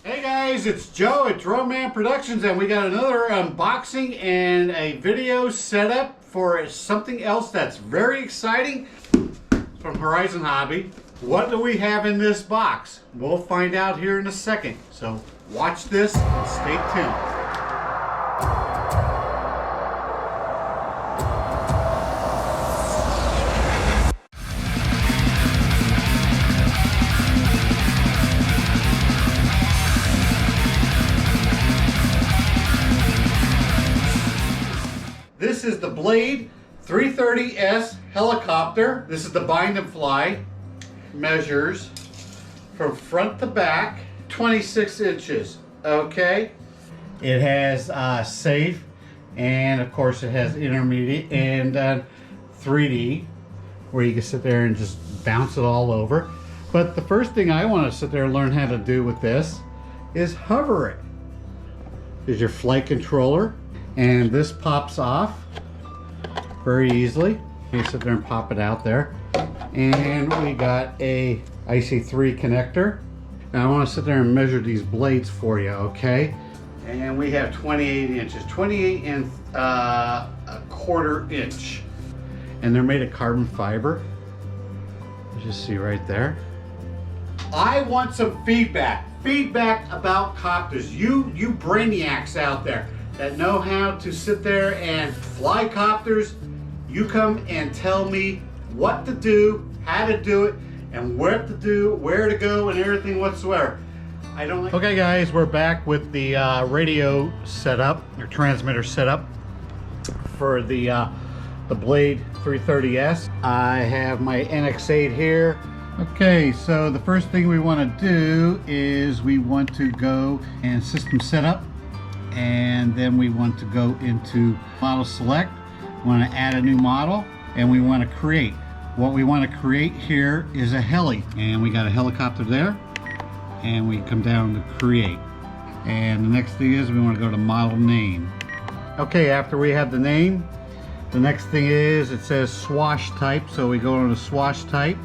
Hey guys, it's Joe at Drone Man Productions, and we got another unboxing and a video setup for something else that's very exciting from Horizon Hobby. What do we have in this box? We'll find out here in a second. So watch this and stay tuned. This is the Blade 330S helicopter. This is the bind and fly. Measures from front to back 26 inches. Okay. It has safe, and of course it has intermediate and 3D, where you can sit there and just bounce it all over. But the first thing I want to sit there and learn how to do with this is hover it. There's your flight controller, and this pops off very easily. You sit there and pop it out there. And we got a IC3 connector. Now I want to sit there and measure these blades for you, okay? And we have 28 inches, 28 and a quarter inch. And they're made of carbon fiber. You just see right there. I want some feedback about copters. You brainiacs out there that know how to sit there and fly copters, you come and tell me what to do, how to do it, and where to do, where to go, and everything whatsoever. I don't like. Okay guys, we're back with the radio setup, or transmitter setup for the Blade 330S. I have my NX8 here. Okay, so the first thing we want to do is we want to go and system setup, and then we want to go into model select. We want to add a new model, and we want to create. What we want to create here is a heli, and we got a helicopter there, and we come down to create. And the next thing is we want to go to model name. Okay, after we have the name, the next thing is it says swash type, so we go to the swash type,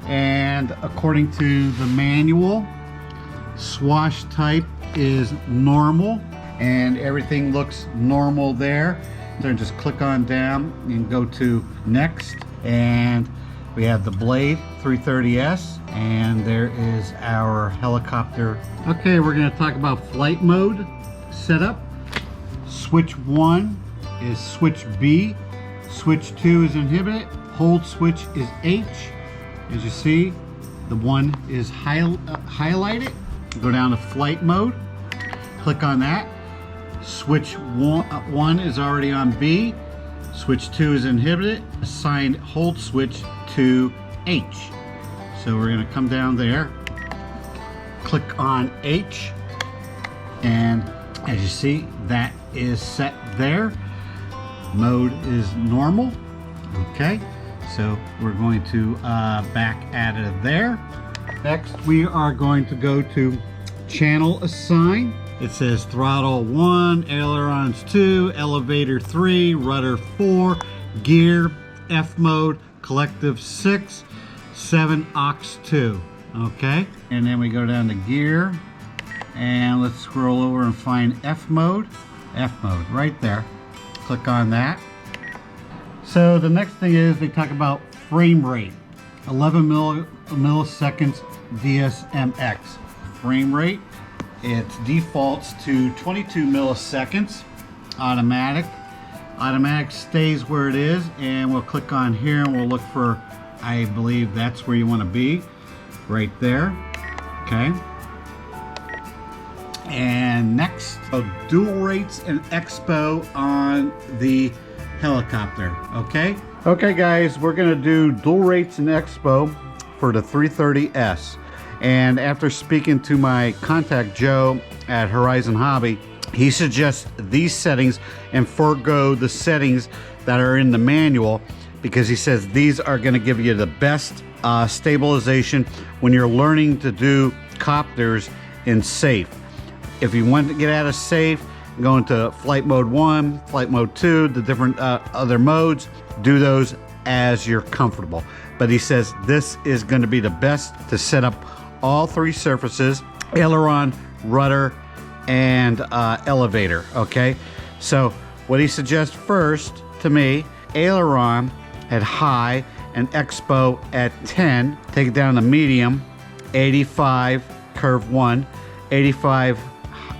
and according to the manual, swash type is normal, and everything looks normal there. Then just click on down and go to next, and we have the Blade 330S, and there is our helicopter. Okay, we're going to talk about flight mode setup. Switch 1 is switch B, switch 2 is inhibit, hold switch is H. As you see, the 1 is highlighted. Go down to flight mode, click on that. Switch 1 is already on B, switch 2 is inhibited, assign hold switch to H. So we're going to come down there, click on H, and as you see, that is set there. Mode is normal. Okay, so we're going to back out of there. Next, we are going to go to channel assign. It says throttle 1, ailerons 2, elevator 3, rudder 4, gear, F mode, collective 6, 7, aux 2. Okay, and then we go down to gear, and let's scroll over and find F mode. F mode, right there. Click on that. So the next thing is they talk about frame rate. 11 milliseconds DSMX. Frame rate. It defaults to 22 milliseconds, automatic. Automatic stays where it is, and we'll click on here and we'll look for, I believe that's where you want to be, right there. Okay. And next, dual rates and expo on the helicopter. Okay. Okay guys, we're going to do dual rates and expo for the 330S. And after speaking to my contact Joe at Horizon Hobby, he suggests these settings and forego the settings that are in the manual, because he says these are going to give you the best stabilization when you're learning to do copters in safe. If you want to get out of safe, go into flight mode 1, flight mode 2, the different other modes, do those as you're comfortable. But he says this is going to be the best to set up all three surfaces aileron, rudder, and elevator. Okay, so what he suggests first to me, aileron at high and expo at 10. Take it down to medium, 85 curve 1, 85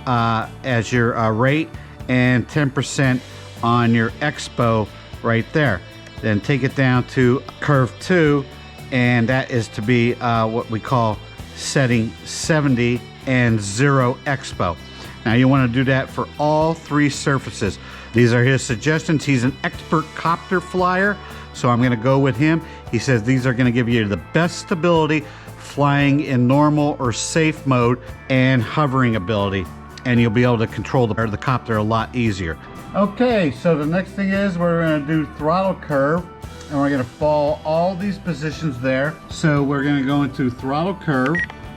as your rate, and 10% on your expo right there. Then take it down to curve 2, and that is to be what we call setting 70 and 0 expo. Now you want to do that for all 3 surfaces. These are his suggestions. He's an expert copter flyer, so I'm going to go with him. He says these are going to give you the best stability flying in normal or safe mode and hovering ability, and you'll be able to control the copter a lot easier. Okay, so the next thing is we're going to do throttle curve, and we're going to follow all these positions there. So we're going to go into throttle curve,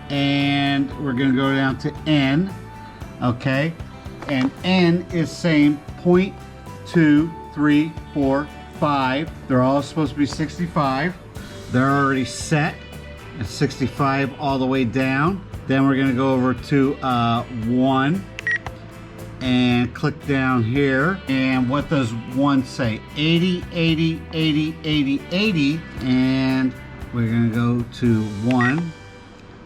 and we're going to go down to N. Okay, and N is same 0.2, 3, 4, 5. They're all supposed to be 65. They're already set at 65 all the way down. Then we're going to go over to 1 and click down here. And what does 1 say? 80, 80, 80, 80, 80. And we're going to go to 1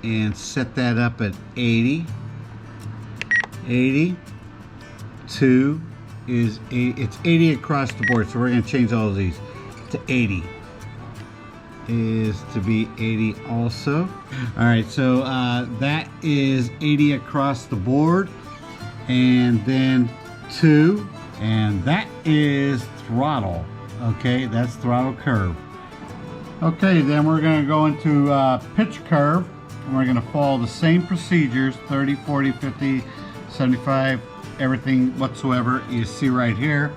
and set that up at 80. 80. 2 is 80. It's 80 across the board, so we're going to change all of these to 80. Is to be 80 also. All right, so that is 80 across the board, and then 2, and that is throttle. Okay, that's throttle curve. Okay, then we're going to go into pitch curve, and we're going to follow the same procedures: 30, 40, 50, 75, everything whatsoever you see right here.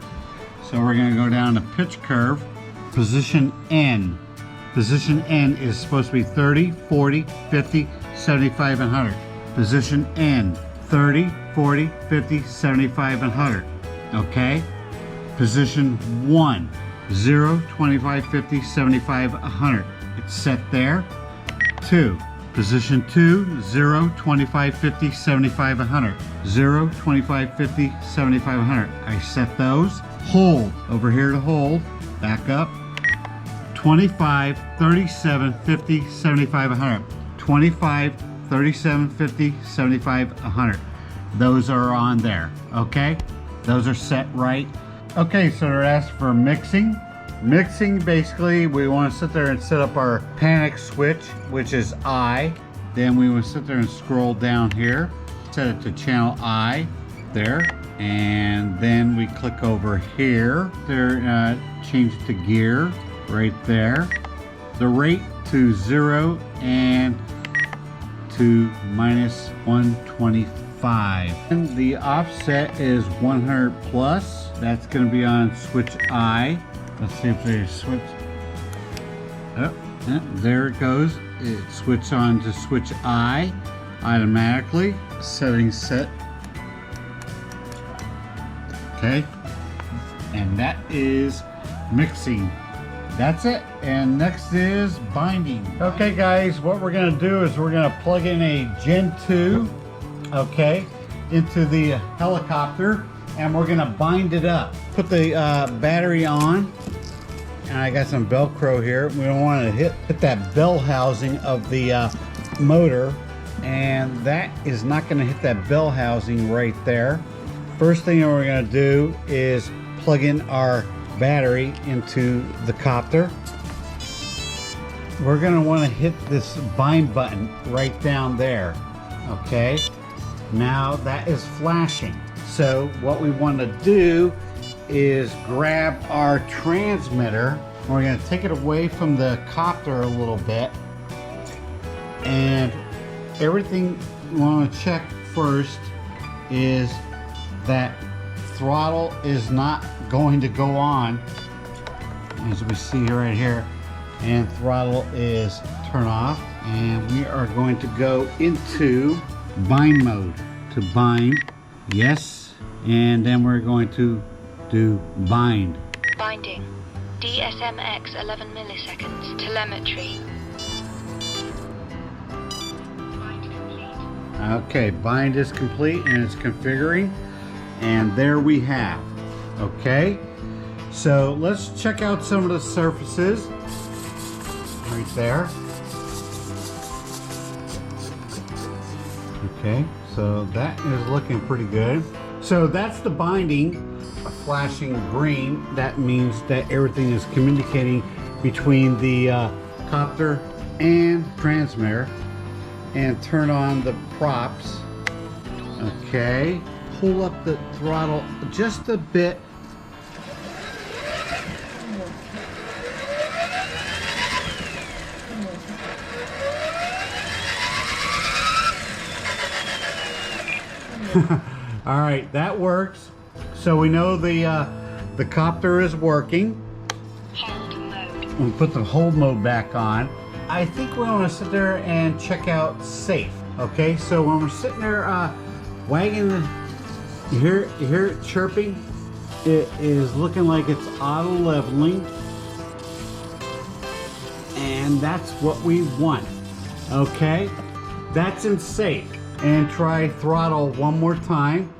So we're going to go down to pitch curve, position N. Position N is supposed to be 30, 40, 50, 75, and 100. Position N, 30, 40, 50, 75, and 100. Okay? Position 1, 0, 25, 50, 75, 100. It's set there. 2. Position 2, 0, 25, 50, 75, 100. 0, 25, 50, 75, 100. I set those. Hold. Over here to hold. Back up. 25, 37, 50, 75, 100. 25, 37, 50, 75, 100. Those are on there, okay? Those are set right. Okay, so they're asked for mixing. Mixing, basically, we want to sit there and set up our panic switch, which is I. Then we will sit there and scroll down here, set it to channel I, there. And then we click over here, there, change it to gear. Right there. The rate to 0 and to minus 125. And the offset is 100 plus. That's going to be on switch I. Let's see if they switch. Oh, there it goes. It switched on to switch I automatically. Settings set. Okay. And that is mixing. That's it. And next is binding. Okay guys, what we're going to do is we're going to plug in a Gen 2, okay, into the helicopter, and we're going to bind it up. Put the battery on, and I got some Velcro here. We don't want to hit that bell housing of the motor, and that is not going to hit that bell housing right there. First thing we're going to do is plug in our battery into the copter. We're going to want to hit this bind button right down there. Okay, now that is flashing. So what we want to do is grab our transmitter. We're going to take it away from the copter a little bit, and everything we want to check first is that throttle is not going to go on, as we see right here, and throttle is turned off, and we are going to go into bind mode. To bind, yes, and then we're going to do bind. Binding. DSMX 11 milliseconds. Telemetry. Bind complete. Okay, bind is complete and it's configuring, and there we have. Okay, so let's check out some of the surfaces right there. Okay, so that is looking pretty good. So that's the binding flashing green. That means that everything is communicating between the copter and transmitter. And turn on the props. Okay, pull up the throttle just a bit. All right, that works. So we know the copter is working. Hold mode. We'll put the hold mode back on. I think we're gonna sit there and check out safe. Okay, so when we're sitting there wagging, you hear it chirping. It is looking like it's auto leveling, and that's what we want. Okay, that's in safe. And try throttle one more time.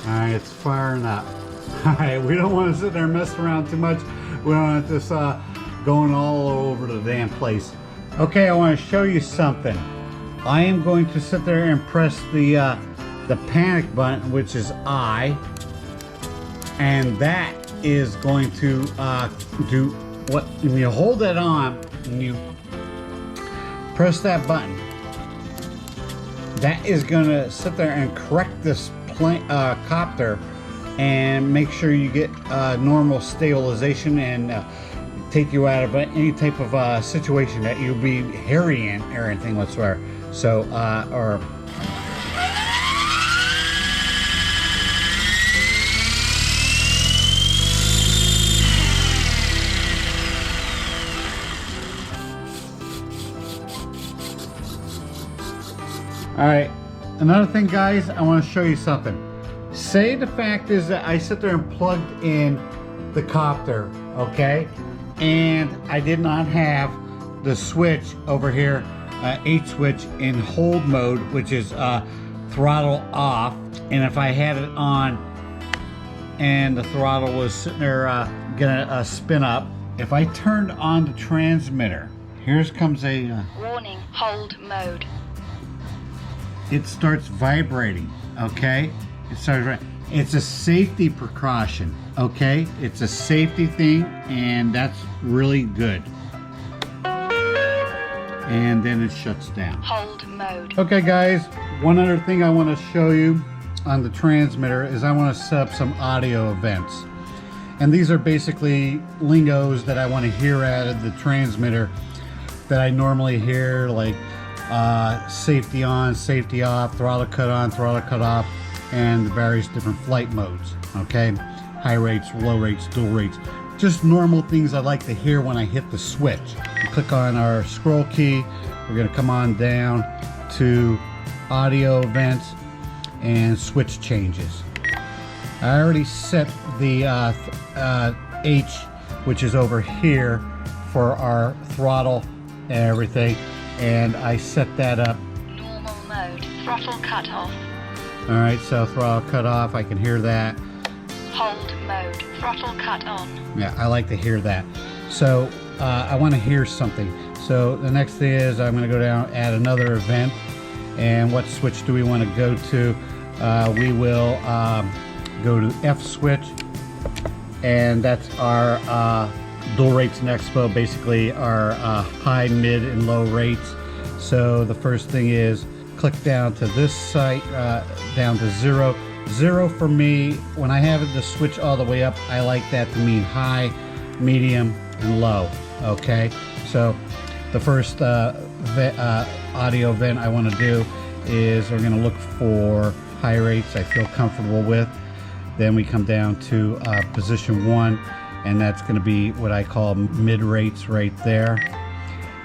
All right, it's firing up. All right, we don't want to sit there and mess around too much. We don't want this going all over the damn place. Okay, I want to show you something. I am going to sit there and press the panic button, which is I, and that is going to do what when you hold it on and you press that button. That is going to sit there and correct this copter and make sure you get normal stabilization and take you out of any type of situation that you'll be hairy in or anything whatsoever. So, all right, another thing, guys, I want to show you something. Say the fact is that I sit there and plugged in the copter, okay, and I did not have the switch over here, H switch in hold mode, which is throttle off, and if I had it on and the throttle was sitting there gonna spin up, if I turned on the transmitter, here comes a Warning, hold mode. it starts vibrating. Okay, it starts. It's a safety precaution. Okay, it's a safety thing, and that's really good. And then it shuts down. Hold mode. Okay, guys, one other thing I want to show you on the transmitter is I want to set up some audio events, and these are basically lingos that I want to hear out of the transmitter that I normally hear, like safety on, safety off, throttle cut on, throttle cut off, and the various different flight modes. Okay, high rates, low rates, dual rates, just normal things I like to hear when I hit the switch. We click on our scroll key. We're going to come on down to audio events and switch changes. I already set the H, which is over here, for our throttle and everything, and I set that up. Normal mode. Throttle cut off. All right, so throttle cut off, I can hear that. Hold mode. Throttle cut on. Yeah, I like to hear that. So I want to hear something. So the next thing is I'm going to go down, add another event, and what switch do we want to go to? We will go to F switch, and that's our dual rates and expo, basically our high, mid, and low rates. So the first thing is click down to this site, down to 0. 0 for me, when I have the switch all the way up, I like that to mean high, medium, and low. Okay, so the first audio event I want to do is we're going to look for high rates I feel comfortable with. Then we come down to position 1, and that's going to be what I call mid rates right there.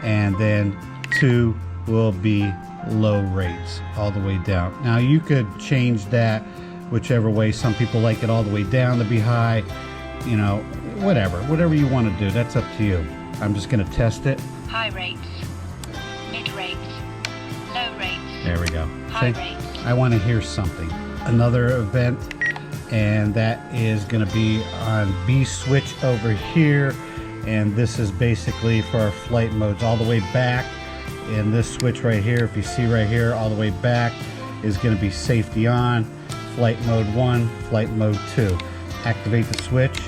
And then 2 will be low rates all the way down. Now you could change that whichever way. Some people like it all the way down to be high, you know, whatever you want to do, that's up to you. I'm just going to test it. high rates, mid rates, low rates, There we go. high See? rates. I want to hear something. Another event, and that is going to be on B switch over here, and this is basically for our flight modes all the way back. And this switch right here, if you see right here, all the way back is going to be safety on, flight mode 1, flight mode 2. Activate the switch,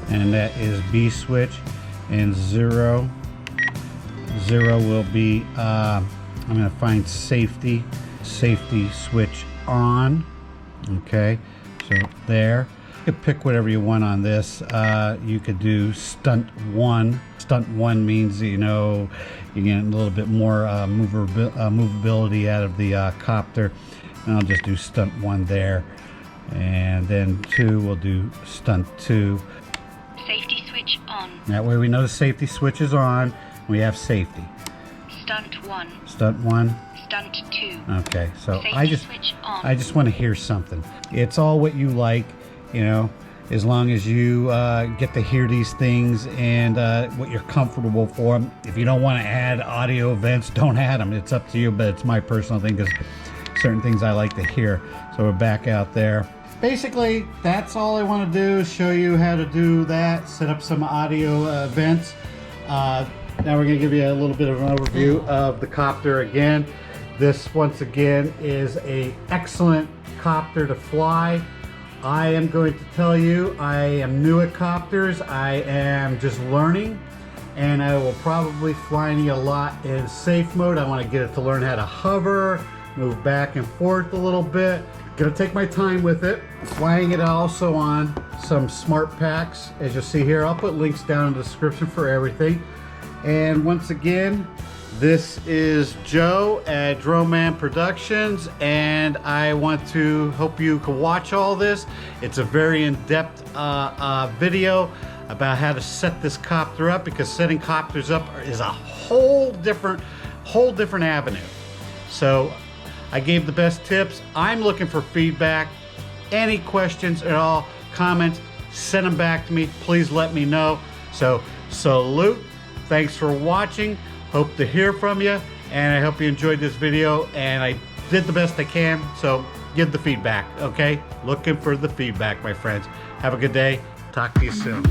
and that is B switch, and 0 will be I'm going to find safety switch on. Okay, so there. You could pick whatever you want on this. You could do stunt 1. Stunt 1 means, you know, you get a little bit more movability out of the copter. And I'll just do stunt 1 there. And then 2, we'll do stunt 2. Safety switch on. That way we know the safety switch is on. We have safety. Stunt 1. Stunt 1. Stunt 2. Okay, so Safety switch on. I just want to hear something. It's all what you like, you know, as long as you get to hear these things and what you're comfortable for. If you don't want to add audio events, don't add them. It's up to you, but it's my personal thing because certain things I like to hear. So we're back out there. Basically, that's all I want to do is show you how to do that, set up some audio events. Now we're going to give you a little bit of an overview of the copter again. This, once again, is an excellent copter to fly. I am going to tell you, I am new at copters. I am just learning, and I will probably flying a lot in safe mode. I want to get it to learn how to hover, move back and forth a little bit. Gonna take my time with it. Flying it also on some smart packs, as you'll see here. I'll put links down in the description for everything. And once again, this is Joe at Drone Man Productions, and I want to hope you can watch all this. It's a very in-depth video about how to set this copter up, because setting copters up is a whole different avenue. So I gave the best tips. I'm looking for feedback. Any questions at all, comments, send them back to me. Please let me know. So salute. Thanks for watching. Hope to hear from you, and I hope you enjoyed this video, and I did the best I can, so give the feedback, okay? Looking for the feedback, my friends. Have a good day. Talk to you soon.